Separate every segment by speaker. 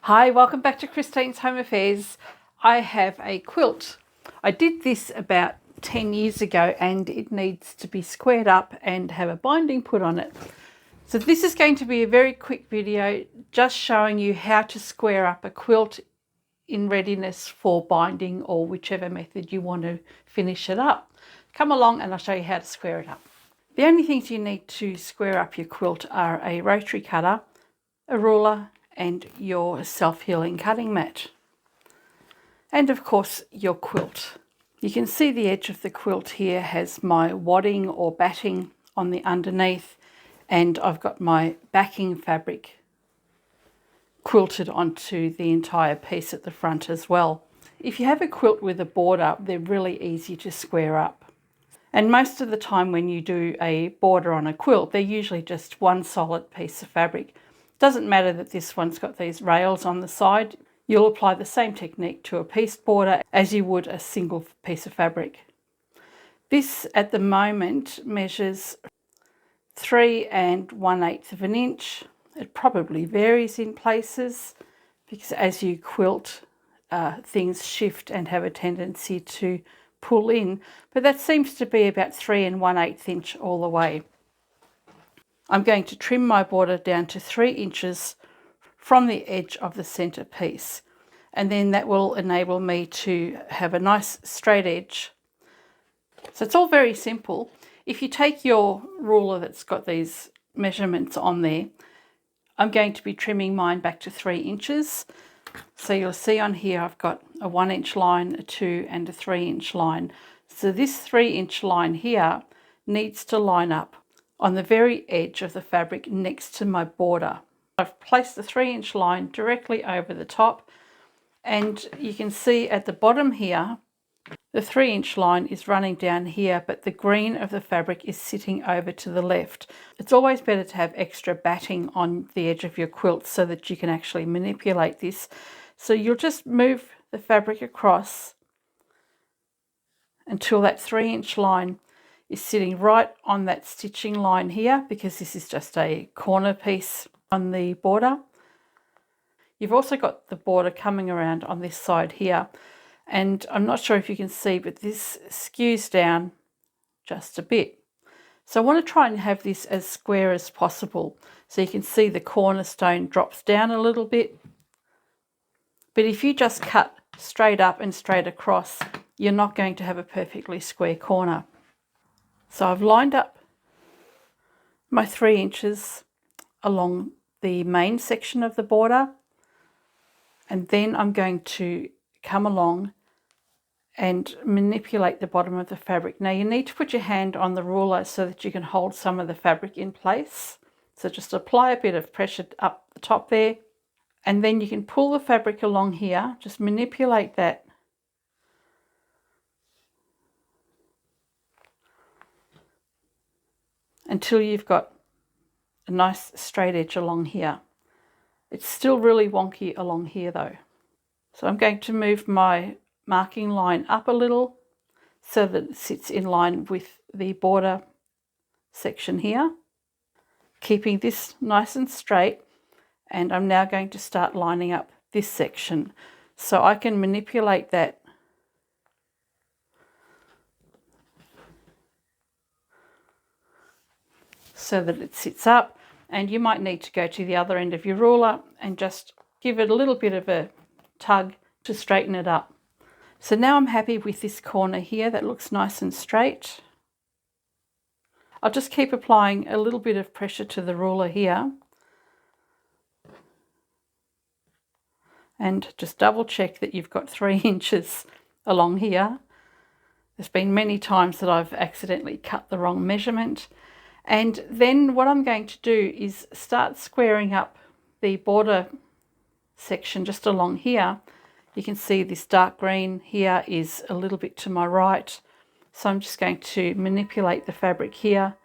Speaker 1: Hi, welcome back to Christine's Home Affairs. I have a quilt. I did this about 10 years ago and it needs to be squared up and have a binding put on it. So this is going to be a very quick video just showing you how to square up a quilt in readiness for binding or whichever method you want to finish it up. Come along and I'll show you how to square it up. The only things you need to square up your quilt are a rotary cutter, a ruler, and your self-healing cutting mat. And of course your quilt. You can see the edge of the quilt here has my wadding or batting on the underneath, and I've got my backing fabric quilted onto the entire piece at the front as well. If you have a quilt with a border, they're really easy to square up. And most of the time when you do a border on a quilt, they're usually just one solid piece of fabric. Doesn't matter that this one's got these rails on the side. You'll apply the same technique to a piece border as you would a single piece of fabric. This at the moment measures 3 1/8 of an inch. It probably varies in places because as you quilt, things shift and have a tendency to pull in, but that seems to be about 3 1/8 inch all the way. I'm going to trim my border down to 3 inches from the edge of the centre piece, and then that will enable me to have a nice straight edge. So it's all very simple. If you take your ruler that's got these measurements on there, I'm going to be trimming mine back to 3 inches. So you'll see on here I've got a 1 inch line, a 2 and a 3 inch line. So this 3 inch line here needs to line up on the very edge of the fabric next to my border. I've placed the 3 inch line directly over the top, and you can see at the bottom here the 3 inch line is running down here, but the green of the fabric is sitting over to the left. It's always better to have extra batting on the edge of your quilt so that you can actually manipulate this. So you'll just move the fabric across until that 3 inch line is sitting right on that stitching line here, because this is just a corner piece on the border. You've also got the border coming around on this side here, and I'm not sure if you can see, but this skews down just a bit. So I want to try and have this as square as possible. So you can see the cornerstone drops down a little bit, but if you just cut straight up and straight across, you're not going to have a perfectly square corner. So I've lined up my 3 inches along the main section of the border, and then I'm going to come along and manipulate the bottom of the fabric. Now you need to put your hand on the ruler so that you can hold some of the fabric in place. So just apply a bit of pressure up the top there, and then you can pull the fabric along here. Just manipulate that until you've got a nice straight edge along here. It's still really wonky along here though. So I'm going to move my marking line up a little so that it sits in line with the border section here, keeping this nice and straight. And I'm now going to start lining up this section so I can manipulate that so that it sits up. And you might need to go to the other end of your ruler and just give it a little bit of a tug to straighten it up. So now I'm happy with this corner here. That looks nice and straight. I'll just keep applying a little bit of pressure to the ruler here, and just double check that you've got 3 inches along here. There's been many times that I've accidentally cut the wrong measurement. And then what I'm going to do is start squaring up the border section just along here. You can see this dark green here is a little bit to my right. So I'm just going to manipulate the fabric here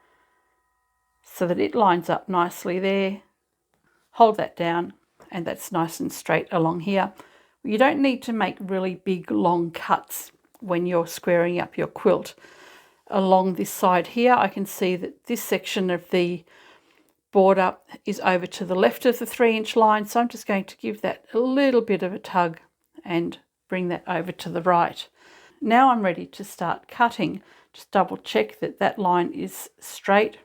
Speaker 1: so that it lines up nicely there. Hold that down, and that's nice and straight along here. You don't need to make really big long cuts when you're squaring up your quilt. Along this side here, I can see that this section of the border is over to the left of the 3-inch line, so I'm just going to give that a little bit of a tug and bring that over to the right. Now I'm ready to start cutting. Just double check that that line is straight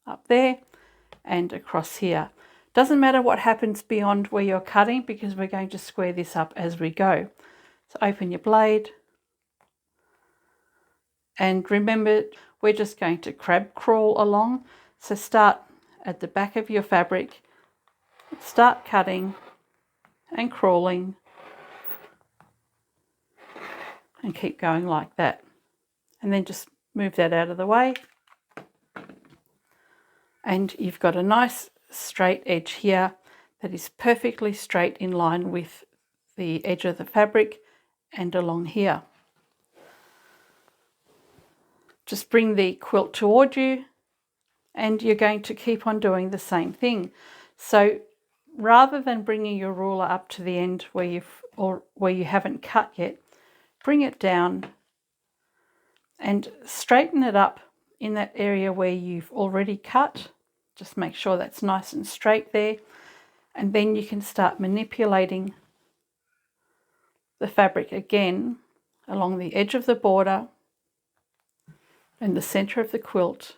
Speaker 1: up there and across here. Doesn't matter what happens beyond where you're cutting, because we're going to square this up as we go. So open your blade, and remember, we're just going to crab crawl along. So start at the back of your fabric, start cutting and crawling, and keep going like that. And then just move that out of the way. And you've got a nice straight edge here that is perfectly straight in line with the edge of the fabric and along here. Just bring the quilt toward you, and you're going to keep on doing the same thing. So rather than bringing your ruler up to the end where you haven't cut yet, bring it down and straighten it up in that area where you've already cut. Just make sure that's nice and straight there, and then you can start manipulating the fabric again along the edge of the border and the center of the quilt.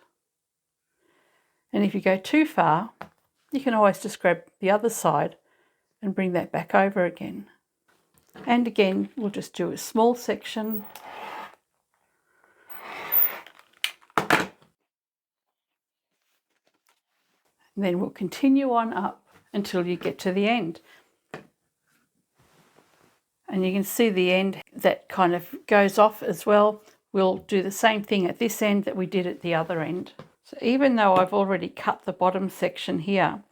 Speaker 1: And if you go too far, you can always just grab the other side and bring that back over again. And again, we'll just do a small section. And then we'll continue on up until you get to the end. And you can see the end that kind of goes off as well. We'll do the same thing at this end that we did at the other end. So even though I've already cut the bottom section here,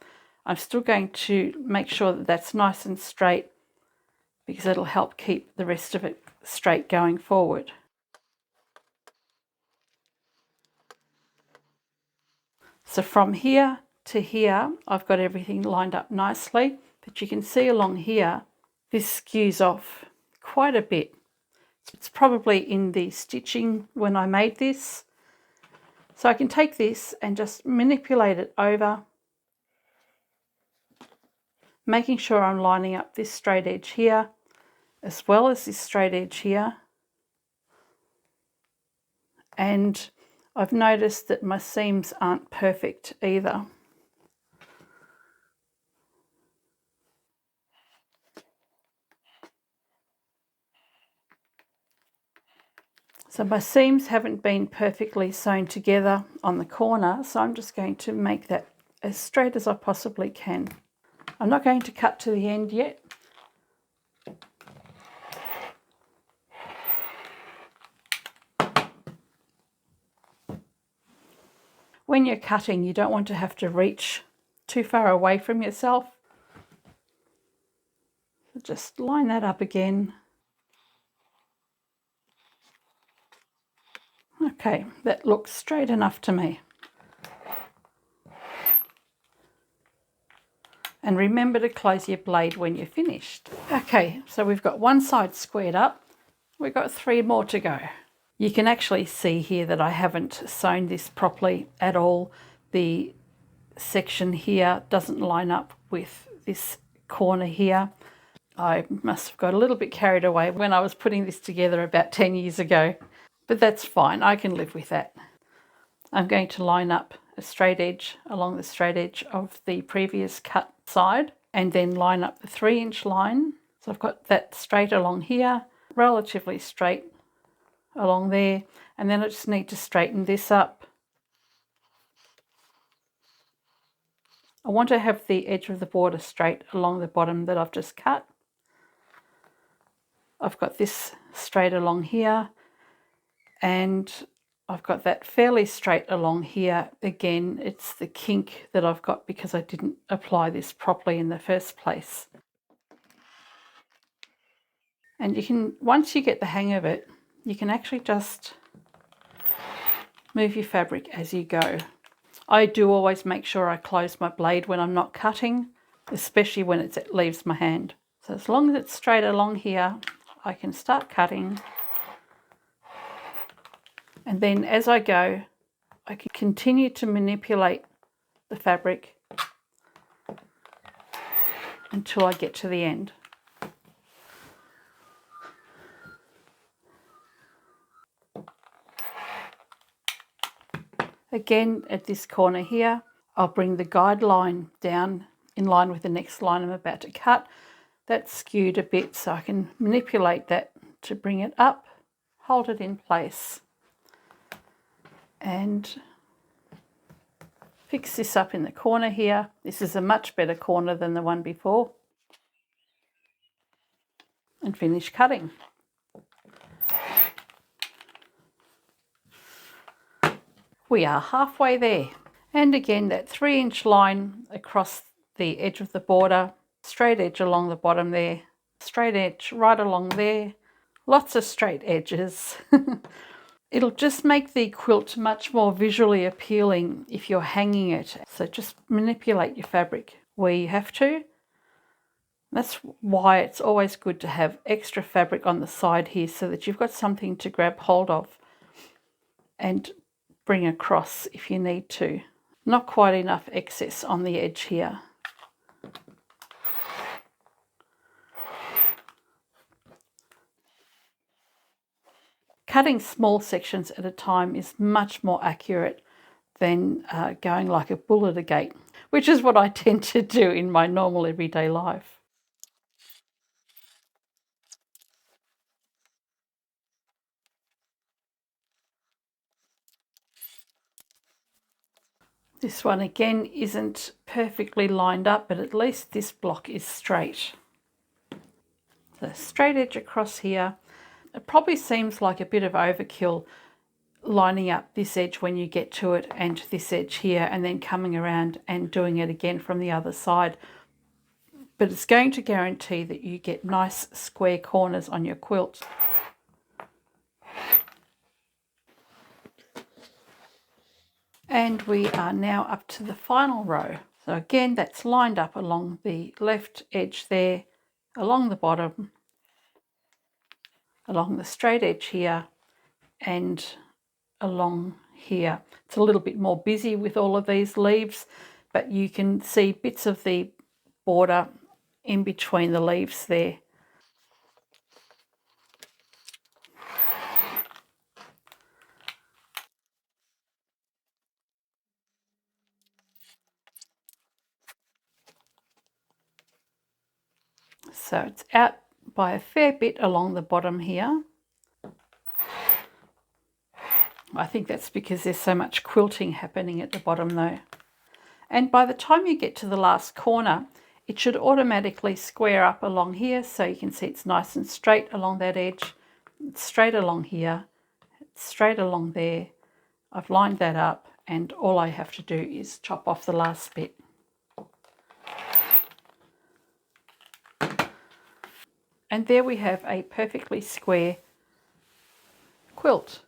Speaker 1: I'm still going to make sure that that's nice and straight, because it'll help keep the rest of it straight going forward. So from here to here, I've got everything lined up nicely, but you can see along here, this skews off quite a bit. It's probably in the stitching when I made this. So I can take this and just manipulate it over, making sure I'm lining up this straight edge here as well as this straight edge here. And I've noticed that my seams aren't perfect either. So my seams haven't been perfectly sewn together on the corner, so I'm just going to make that as straight as I possibly can. I'm not going to cut to the end yet. When you're cutting, you don't want to have to reach too far away from yourself. So just line that up again. Okay, that looks straight enough to me. And remember to close your blade when you're finished. Okay, so we've got one side squared up. We've got 3 more to go. You can actually see here that I haven't sewn this properly at all. The section here doesn't line up with this corner here. I must have got a little bit carried away when I was putting this together about 10 years ago. But that's fine, I can live with that. I'm going to line up a straight edge along the straight edge of the previous cut side, and then line up the 3-inch line. So I've got that straight along here, relatively straight along there, and then I just need to straighten this up. I want to have the edge of the border straight along the bottom that I've just cut. I've got this straight along here, and I've got that fairly straight along here. Again, it's the kink that I've got because I didn't apply this properly in the first place. And you can, once you get the hang of it, you can actually just move your fabric as you go. I do always make sure I close my blade when I'm not cutting, especially when it leaves my hand. So as long as it's straight along here, I can start cutting. And then as I go, I can continue to manipulate the fabric until I get to the end. Again, at this corner here, I'll bring the guide line down in line with the next line I'm about to cut. That's skewed a bit, so I can manipulate that to bring it up, hold it in place, and fix this up in the corner here. This is a much better corner than the one before. And finish cutting. We are halfway there. And again, that 3-inch line across the edge of the border, straight edge along the bottom there, straight edge right along there, lots of straight edges. It'll just make the quilt much more visually appealing if you're hanging it. So just manipulate your fabric where you have to. That's why it's always good to have extra fabric on the side here so that you've got something to grab hold of and bring across if you need to. Not quite enough excess on the edge here. Cutting small sections at a time is much more accurate than going like a bull at a gate, which is what I tend to do in my normal everyday life. This one again isn't perfectly lined up, but at least this block is straight. So straight edge across here. It probably seems like a bit of overkill lining up this edge when you get to it and this edge here and then coming around and doing it again from the other side. But it's going to guarantee that you get nice square corners on your quilt. And we are now up to the final row. So again, that's lined up along the left edge there, along the bottom, along the straight edge here, and along here. It's a little bit more busy with all of these leaves, but you can see bits of the border in between the leaves there. So it's out by a fair bit along the bottom here. I think that's because there's so much quilting happening at the bottom though. And by the time you get to the last corner, it should automatically square up along here, so you can see it's nice and straight along that edge, straight along here, straight along there. I've lined that up, and all I have to do is chop off the last bit. And there we have a perfectly square quilt,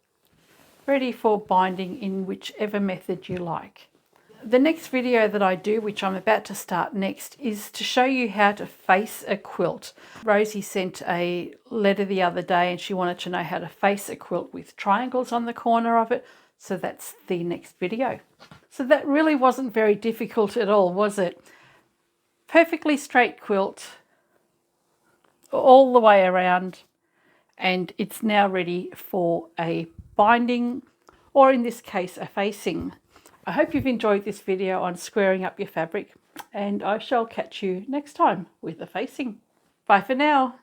Speaker 1: ready for binding in whichever method you like. The next video that I do, which I'm about to start next, is to show you how to face a quilt. Rosie sent a letter the other day and she wanted to know how to face a quilt with triangles on the corner of it. So that's the next video. So that really wasn't very difficult at all, was it? Perfectly straight quilt all the way around, and it's now ready for a binding, or in this case, a facing. I hope you've enjoyed this video on squaring up your fabric, and I shall catch you next time with a facing. Bye for now.